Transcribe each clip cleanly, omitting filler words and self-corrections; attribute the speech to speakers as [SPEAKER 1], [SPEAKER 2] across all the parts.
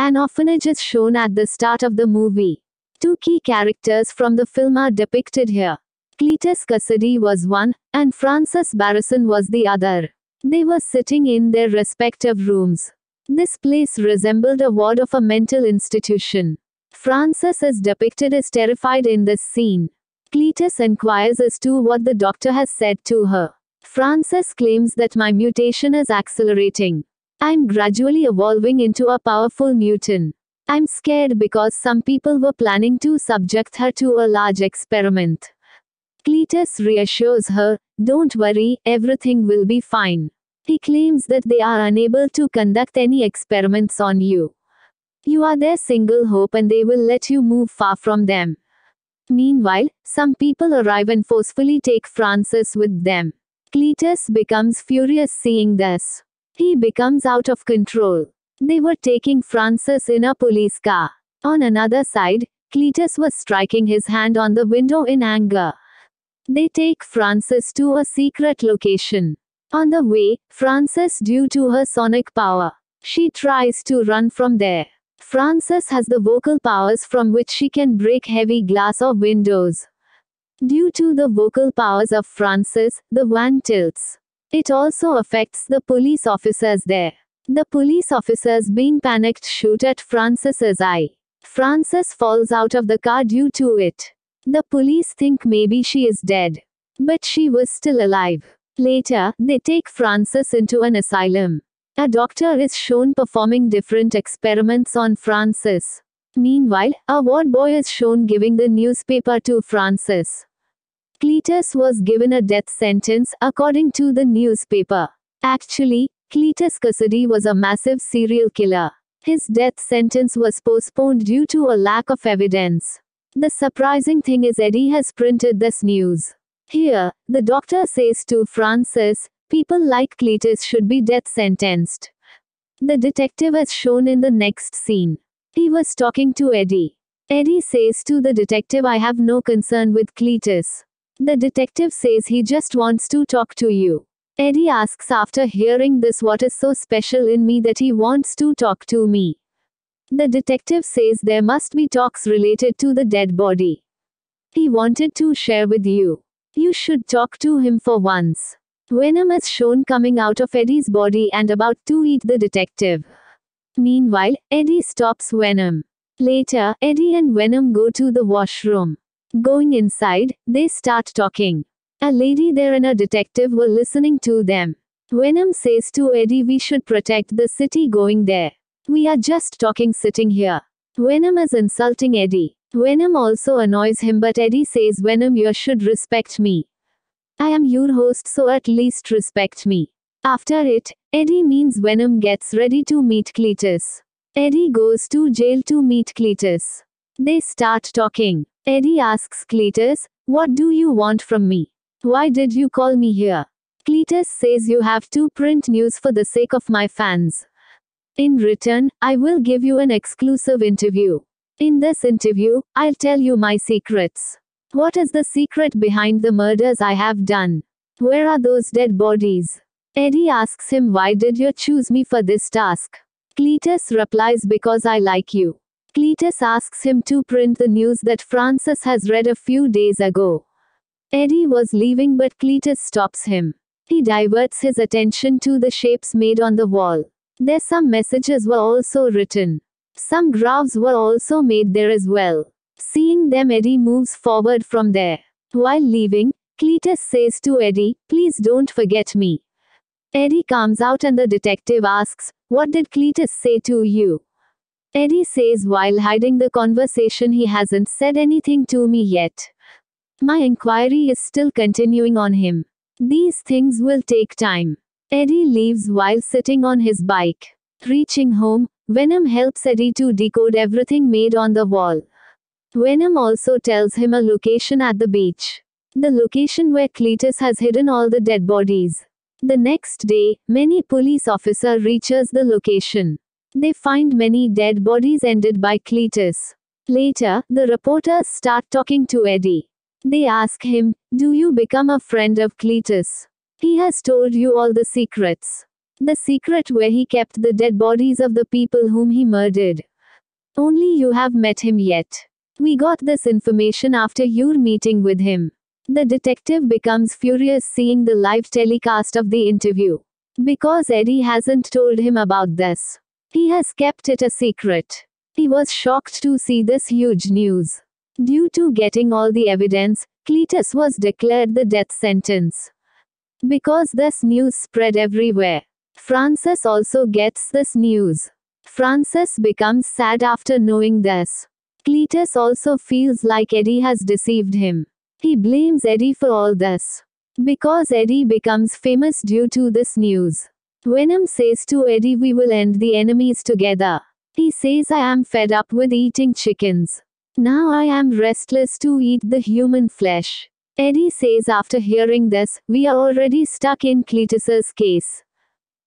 [SPEAKER 1] An orphanage is shown at the start of the movie. Two key characters from the film are depicted here. Cletus Cassidy was one, and Frances Barrison was the other. They were sitting in their respective rooms. This place resembled a ward of a mental institution. Frances is depicted as terrified in this scene. Cletus inquires as to what the doctor has said to her. Frances claims that my mutation is accelerating. I'm gradually evolving into a powerful mutant. I'm scared because some people were planning to subject her to a large experiment. Cletus reassures her, don't worry, everything will be fine. He claims that they are unable to conduct any experiments on you. You are their single hope and they will let you move far from them. Meanwhile, some people arrive and forcefully take Frances with them. Cletus becomes furious seeing this. He becomes out of control. They were taking Frances in a police car. On another side, Cletus was striking his hand on the window in anger. They take Frances to a secret location. On the way, Frances, due to her sonic power, she tries to run from there. Frances has the vocal powers from which she can break heavy glass or windows. Due to the vocal powers of Frances, the van tilts. It also affects the police officers there. The police officers, being panicked, shoot at Frances's eye. Frances falls out of the car due to it. The police think maybe she is dead. But she was still alive. Later, they take Frances into an asylum. A doctor is shown performing different experiments on Frances. Meanwhile, a ward boy is shown giving the newspaper to Frances. Cletus was given a death sentence, according to the newspaper. Actually, Cletus Cassidy was a massive serial killer. His death sentence was postponed due to a lack of evidence. The surprising thing is Eddie has printed this news. Here, the doctor says to Frances, people like Cletus should be death sentenced. The detective is shown in the next scene. He was talking to Eddie. Eddie says to the detective, I have no concern with Cletus. The detective says he just wants to talk to you. Eddie asks after hearing this, what is so special in me that he wants to talk to me? The detective says there must be talks related to the dead body. He wanted to share with you. You should talk to him for once. Venom is shown coming out of Eddie's body and about to eat the detective. Meanwhile, Eddie stops Venom. Later, Eddie and Venom go to the washroom. Going inside, they start talking. A lady there and a detective were listening to them. Venom says to Eddie, we should protect the city going there. We are just talking sitting here. Venom is insulting Eddie. Venom also annoys him, but Eddie says, Venom, you should respect me. I am your host, so at least respect me. After it, Eddie means Venom gets ready to meet Cletus. Eddie goes to jail to meet Cletus. They start talking. Eddie asks Cletus, what do you want from me? Why did you call me here? Cletus says, you have to print news for the sake of my fans. In return, I will give you an exclusive interview. In this interview, I'll tell you my secrets. What is the secret behind the murders I have done? Where are those dead bodies? Eddie asks him, why did you choose me for this task? Cletus replies, because I like you. Cletus asks him to print the news that Frances has read a few days ago. Eddie was leaving, but Cletus stops him. He diverts his attention to the shapes made on the wall. There some messages were also written. Some graphs were also made there as well. Seeing them, Eddie moves forward from there. While leaving, Cletus says to Eddie, please don't forget me. Eddie comes out and the detective asks, what did Cletus say to you? Eddie says while hiding the conversation, he hasn't said anything to me yet. My inquiry is still continuing on him. These things will take time. Eddie leaves while sitting on his bike. Reaching home, Venom helps Eddie to decode everything made on the wall. Venom also tells him a location at the beach. The location where Cletus has hidden all the dead bodies. The next day, many police officer reaches the location. They find many dead bodies ended by Cletus. Later, the reporters start talking to Eddie. They ask him, do you become a friend of Cletus? He has told you all the secrets. The secret where he kept the dead bodies of the people whom he murdered. Only you have met him yet. We got this information after your meeting with him. The detective becomes furious seeing the live telecast of the interview. Because Eddie hasn't told him about this. He has kept it a secret. He was shocked to see this huge news. Due to getting all the evidence, Cletus was declared the death sentence. Because this news spread everywhere, Francis also gets this news. Francis becomes sad after knowing this. Cletus also feels like Eddie has deceived him. He blames Eddie for all this. Because Eddie becomes famous due to this news. Venom says to Eddie, we will end the enemies together. He says, I am fed up with eating chickens. Now I am restless to eat the human flesh. Eddie says after hearing this, we are already stuck in Cletus's case.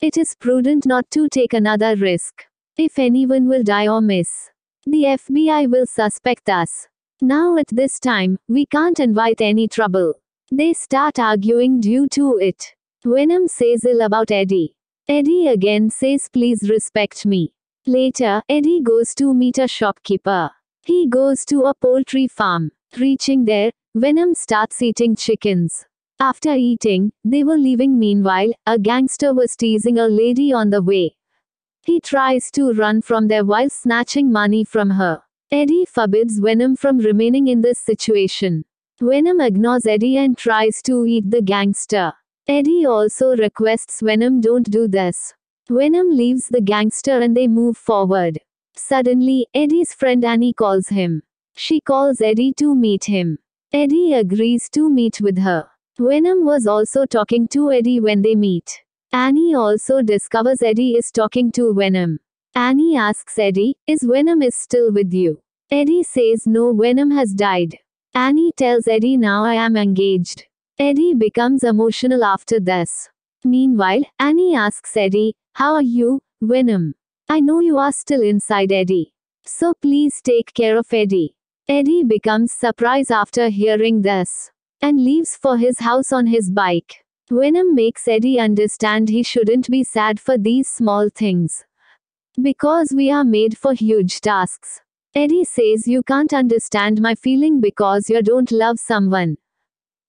[SPEAKER 1] It is prudent not to take another risk. If anyone will die or miss, the FBI will suspect us. Now at this time, we can't invite any trouble. They start arguing due to it. Venom says ill about Eddie. Eddie again says please respect me. Later, Eddie goes to meet a shopkeeper. He goes to a poultry farm. Reaching there, Venom starts eating chickens. After eating, they were leaving. Meanwhile, a gangster was teasing a lady on the way. He tries to run from there while snatching money from her. Eddie forbids Venom from remaining in this situation. Venom ignores Eddie and tries to eat the gangster. Eddie also requests Venom don't do this. Venom leaves the gangster and they move forward. Suddenly, Eddie's friend Annie calls him. She calls Eddie to meet him. Eddie agrees to meet with her. Venom was also talking to Eddie when they meet. Annie also discovers Eddie is talking to Venom. Annie asks Eddie, is Venom is still with you? Eddie says no, Venom has died. Annie tells Eddie now I am engaged. Eddie becomes emotional after this. Meanwhile, Annie asks Eddie, how are you, Venom? I know you are still inside Eddie. So please take care of Eddie. Eddie becomes surprised after hearing this. And leaves for his house on his bike. Venom makes Eddie understand he shouldn't be sad for these small things. Because we are made for huge tasks. Eddie says you can't understand my feeling because you don't love someone.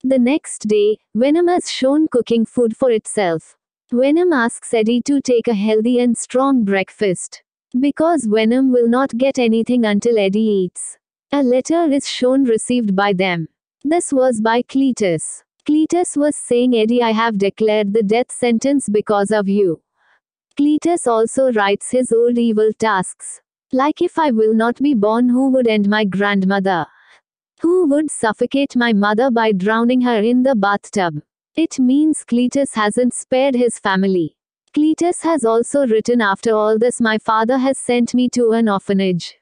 [SPEAKER 1] The next day, Venom is shown cooking food for itself. Venom asks Eddie to take a healthy and strong breakfast. Because Venom will not get anything until Eddie eats. A letter is shown received by them. This was by Cletus. Cletus was saying Eddie, I have declared the death sentence because of you. Cletus also writes his old evil tasks. Like if I will not be born, who would end my grandmother? Who would suffocate my mother by drowning her in the bathtub? It means Cletus hasn't spared his family. Cletus has also written after all this my father has sent me to an orphanage.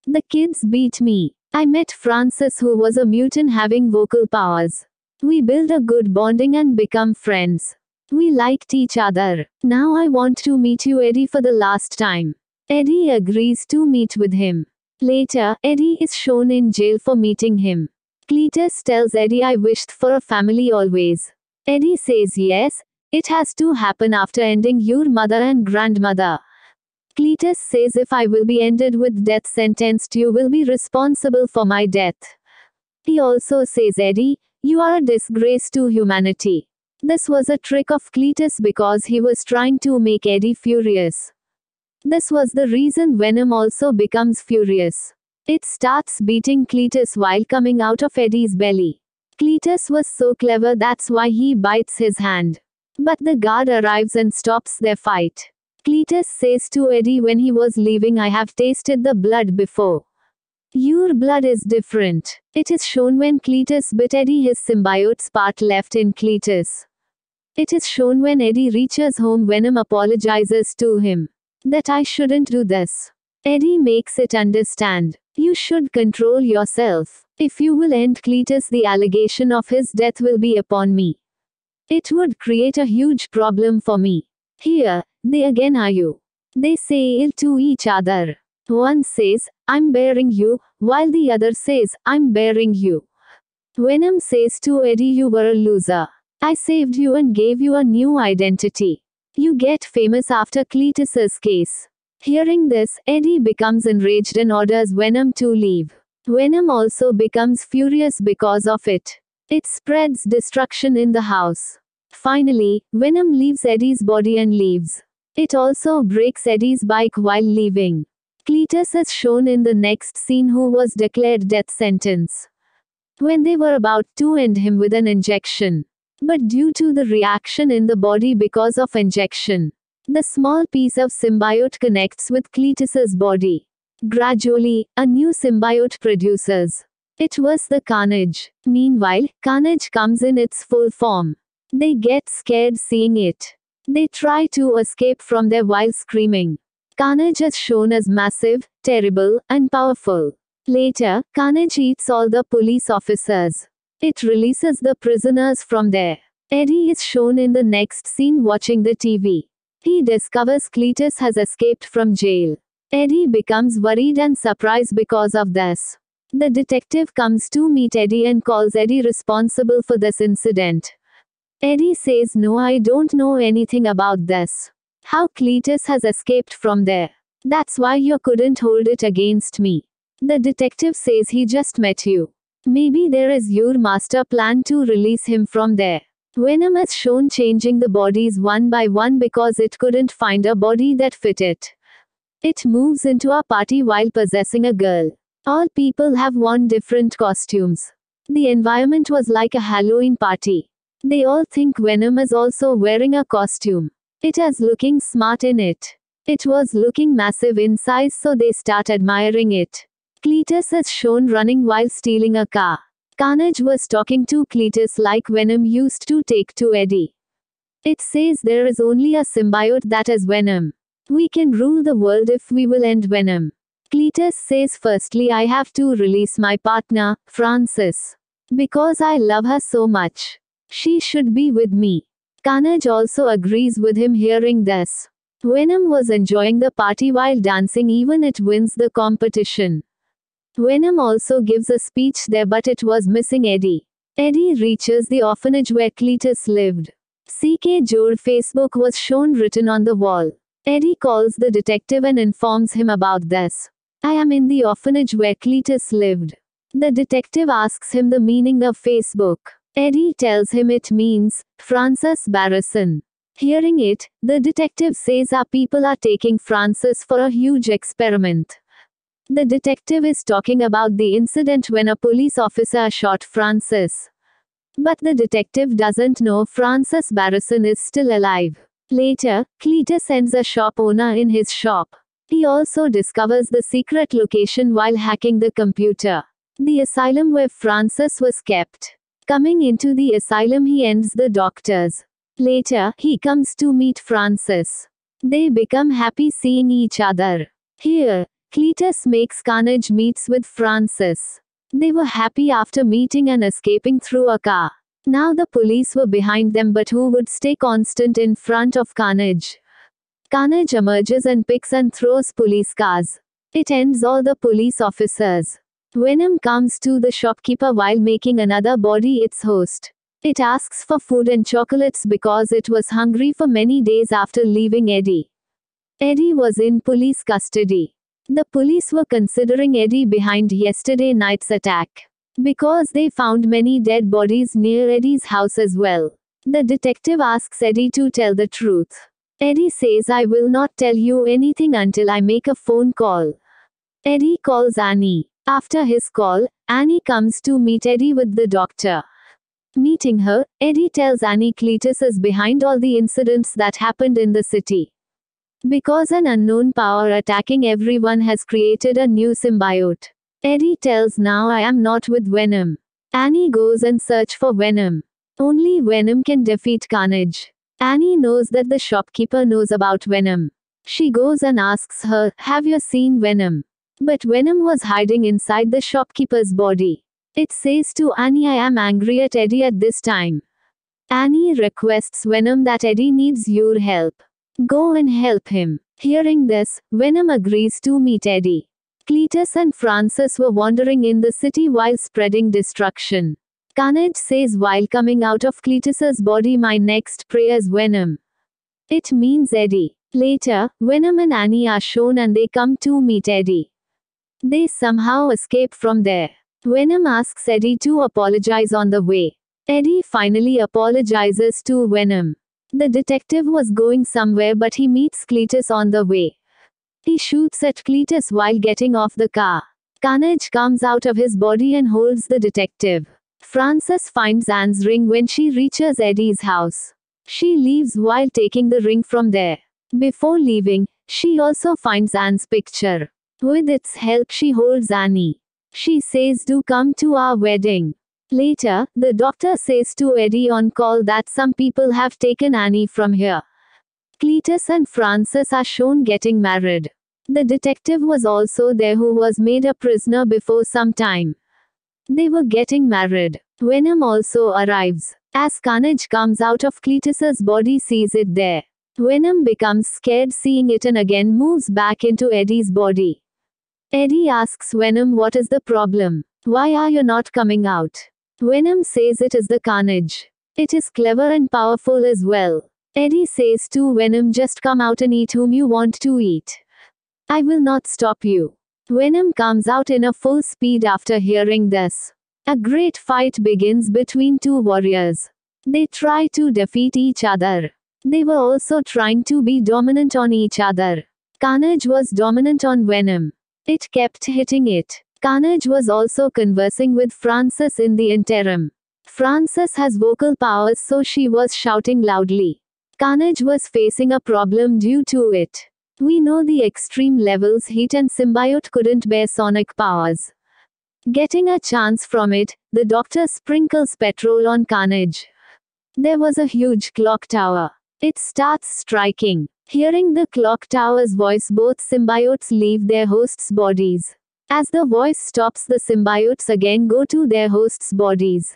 [SPEAKER 1] The kids beat me. I met Francis who was a mutant having vocal powers. We built a good bonding and become friends. We liked each other. Now I want to meet you Eddie for the last time. Eddie agrees to meet with him. Later, Eddie is shown in jail for meeting him. Cletus tells Eddie I wished for a family always. Eddie says yes, it has to happen after ending your mother and grandmother. Cletus says if I will be ended with death sentenced you will be responsible for my death. He also says Eddie, you are a disgrace to humanity. This was a trick of Cletus because he was trying to make Eddie furious. This was the reason Venom also becomes furious. It starts beating Cletus while coming out of Eddie's belly. Cletus was so clever that's why he bites his hand. But the guard arrives and stops their fight. Cletus says to Eddie when he was leaving I have tasted the blood before. Your blood is different. It is shown when Cletus bit Eddie his symbiote's part left in Cletus. It is shown when Eddie reaches home Venom apologizes to him. That I shouldn't do this. Eddie makes it understand. You should control yourself. If you will end Cletus the allegation of his death will be upon me. It would create a huge problem for me. Here, they again argue. They say ill to each other. One says, I'm bearing you, while the other says, I'm bearing you. Venom says to Eddie you were a loser. I saved you and gave you a new identity. You get famous after Cletus's case. Hearing this, Eddie becomes enraged and orders Venom to leave. Venom also becomes furious because of it. It spreads destruction in the house. Finally, Venom leaves Eddie's body and leaves. It also breaks Eddie's bike while leaving. Cletus is shown in the next scene, who was declared death sentence when they were about to end him with an injection. But due to the reaction in the body because of injection, the small piece of symbiote connects with Cletus's body. Gradually, a new symbiote produces. It was the Carnage. Meanwhile, Carnage comes in its full form. They get scared seeing it. They try to escape from there while screaming. Carnage is shown as massive, terrible, and powerful. Later, Carnage eats all the police officers. It releases the prisoners from there. Eddie is shown in the next scene watching the TV. He discovers Cletus has escaped from jail. Eddie becomes worried and surprised because of this. The detective comes to meet Eddie and calls Eddie responsible for this incident. Eddie says, "No, I don't know anything about this. How Cletus has escaped from there. That's why you couldn't hold it against me." The detective says, "He just met you. Maybe there is your master plan to release him from there." Venom is shown changing the bodies one by one because it couldn't find a body that fit it. It moves into a party while possessing a girl. All people have worn different costumes. The environment was like a Halloween party. They all think Venom is also wearing a costume. It is looking smart in it. It was looking massive in size, so they start admiring it. Cletus is shown running while stealing a car. Carnage was talking to Cletus like Venom used to take to Eddie. It says there is only a symbiote that is Venom. We can rule the world if we will end Venom. Cletus says, "Firstly, I have to release my partner, Frances. Because I love her so much. She should be with me." Carnage also agrees with him hearing this. Venom was enjoying the party while dancing, even it wins the competition. Venom also gives a speech there, but it was missing Eddie. Eddie reaches the orphanage where Cletus lived. CK Jode Facebook was shown written on the wall. Eddie calls the detective and informs him about this. "I am in the orphanage where Cletus lived." The detective asks him the meaning of Facebook. Eddie tells him it means, Frances Barrison. Hearing it, the detective says our people are taking Frances for a huge experiment. The detective is talking about the incident when a police officer shot Frances. But the detective doesn't know Frances Barrison is still alive. Later, Cletus ends a shop owner in his shop. He also discovers the secret location while hacking the computer. The asylum where Frances was kept. Coming into the asylum, he ends the doctors. Later, he comes to meet Frances. They become happy seeing each other. Here, Cletus makes Carnage meets with Frances. They were happy after meeting and escaping through a car. Now the police were behind them, but who would stay constant in front of Carnage? Carnage emerges and picks and throws police cars. It ends all the police officers. Venom comes to the shopkeeper while making another body its host. It asks for food and chocolates because it was hungry for many days after leaving Eddie. Eddie was in police custody. The police were considering Eddie behind yesterday night's attack, because they found many dead bodies near Eddie's house as well. The detective asks Eddie to tell the truth. Eddie says, "I will not tell you anything until I make a phone call." Eddie calls Annie. After his call, Annie comes to meet Eddie with the doctor. Meeting her, Eddie tells Annie Cletus is behind all the incidents that happened in the city. Because an unknown power attacking everyone has created a new symbiote. Eddie tells, "Now I am not with Venom." Annie goes and search for Venom. Only Venom can defeat Carnage. Annie knows that the shopkeeper knows about Venom. She goes and asks her, "Have you seen Venom?" But Venom was hiding inside the shopkeeper's body. It says to Annie, "I am angry at Eddie at this time." Annie requests Venom that Eddie needs your help. Go and help him. Hearing this, Venom agrees to meet Eddie. Cletus and Frances were wandering in the city while spreading destruction. Carnage says while coming out of Cletus's body, "My next prey is Venom." It means Eddie. Later, Venom and Annie are shown and they come to meet Eddie. They somehow escape from there. Venom asks Eddie to apologize on the way. Eddie finally apologizes to Venom. The detective was going somewhere but he meets Cletus on the way. He shoots at Cletus while getting off the car. Carnage comes out of his body and holds the detective. Frances finds Anne's ring when she reaches Eddie's house. She leaves while taking the ring from there. Before leaving, she also finds Anne's picture. With its help she holds Annie. She says, "Do come to our wedding." Later, the doctor says to Eddie on call that some people have taken Annie from here. Cletus and Frances are shown getting married. The detective was also there who was made a prisoner before some time. They were getting married. Venom also arrives. As Carnage comes out of Cletus's body sees it there. Venom becomes scared seeing it and again moves back into Eddie's body. Eddie asks Venom what is the problem. Why are you not coming out? Venom says it is the Carnage. It is clever and powerful as well. Eddie says to Venom, just come out and eat whom you want to eat. I will not stop you. Venom comes out in a full speed after hearing this. A great fight begins between two warriors. They try to defeat each other. They were also trying to be dominant on each other. Carnage was dominant on Venom. It kept hitting it. Carnage was also conversing with Frances in the interim. Frances has vocal powers so she was shouting loudly. Carnage was facing a problem due to it. We know the extreme levels heat and symbiote couldn't bear sonic powers. Getting a chance from it, the doctor sprinkles petrol on Carnage. There was a huge clock tower. It starts striking. Hearing the clock tower's voice, both symbiotes leave their hosts' bodies. As the voice stops, the symbiotes again go to their hosts' bodies.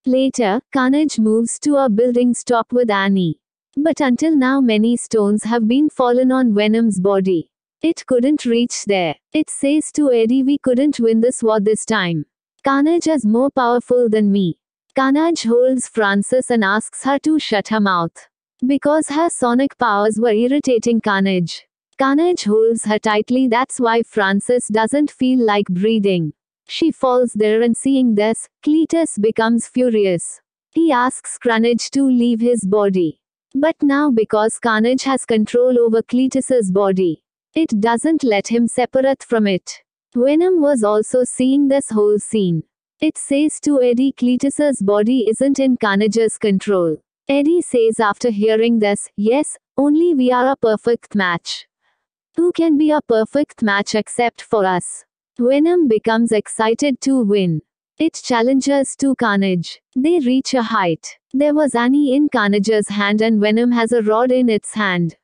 [SPEAKER 1] Later, Carnage moves to a building's top with Annie. But until now many stones have been fallen on Venom's body. It couldn't reach there. It says to Eddie, we couldn't win this war this time. Carnage is more powerful than me. Carnage holds Frances and asks her to shut her mouth. Because her sonic powers were irritating Carnage. Carnage holds her tightly, that's why Frances doesn't feel like breathing. She falls there and seeing this, Cletus becomes furious. He asks Carnage to leave his body. But now because Carnage has control over Cletus's body, it doesn't let him separate from it. Venom was also seeing this whole scene. It says to Eddie, Cletus's body isn't in Carnage's control. Eddie says after hearing this, yes, only we are a perfect match. Who can be a perfect match except for us? Venom becomes excited to win. It challenges to Carnage. They reach a height. There was Annie in Carnage's hand and Venom has a rod in its hand.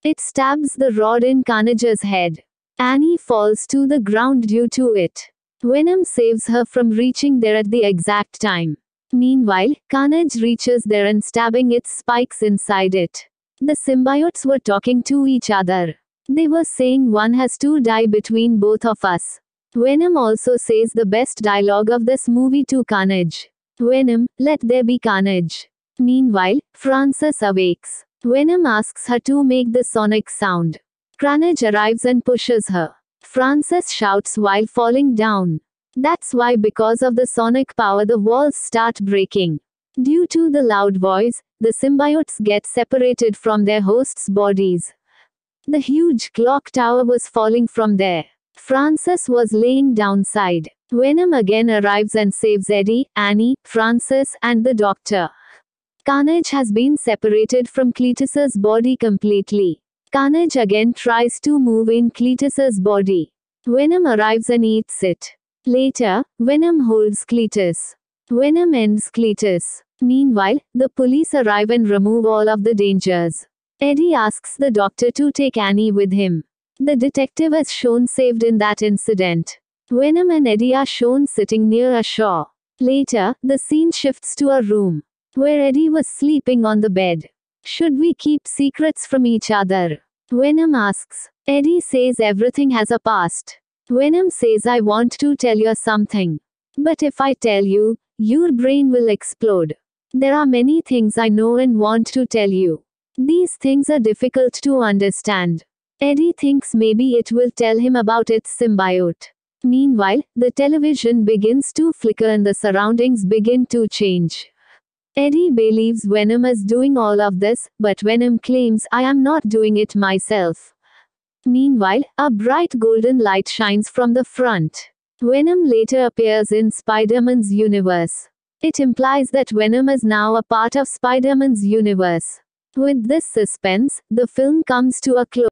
[SPEAKER 1] It stabs the rod in Carnage's head. Annie falls to the ground due to it. Venom saves her from reaching there at the exact time. Meanwhile, Carnage reaches there and stabbing its spikes inside it. The symbiotes were talking to each other. They were saying one has to die between both of us. Venom also says the best dialogue of this movie to Carnage. Venom, let there be carnage. Meanwhile, Frances awakes. Venom asks her to make the sonic sound. Carnage arrives and pushes her. Frances shouts while falling down. That's why because of the sonic power the walls start breaking. Due to the loud voice, the symbiotes get separated from their hosts' bodies. The huge clock tower was falling from there. Frances was laying downside. Venom again arrives and saves Eddie, Annie, Frances, and the doctor. Carnage has been separated from Cletus's body completely. Carnage again tries to move in Cletus's body. Venom arrives and eats it. Later, Venom holds Cletus. Venom ends Cletus. Meanwhile, the police arrive and remove all of the dangers. Eddie asks the doctor to take Annie with him. The detective is shown saved in that incident. Venom and Eddie are shown sitting near a shore. Later, the scene shifts to a room where Eddie was sleeping on the bed. Should we keep secrets from each other? Venom asks. Eddie says everything has a past. Venom says I want to tell you something. But if I tell you, your brain will explode. There are many things I know and want to tell you. These things are difficult to understand. Eddie thinks maybe it will tell him about its symbiote. Meanwhile, the television begins to flicker and the surroundings begin to change. Eddie believes Venom is doing all of this, but Venom claims, I am not doing it myself. Meanwhile, a bright golden light shines from the front. Venom later appears in Spider-Man's universe. It implies that Venom is now a part of Spider-Man's universe. With this suspense, the film comes to a close.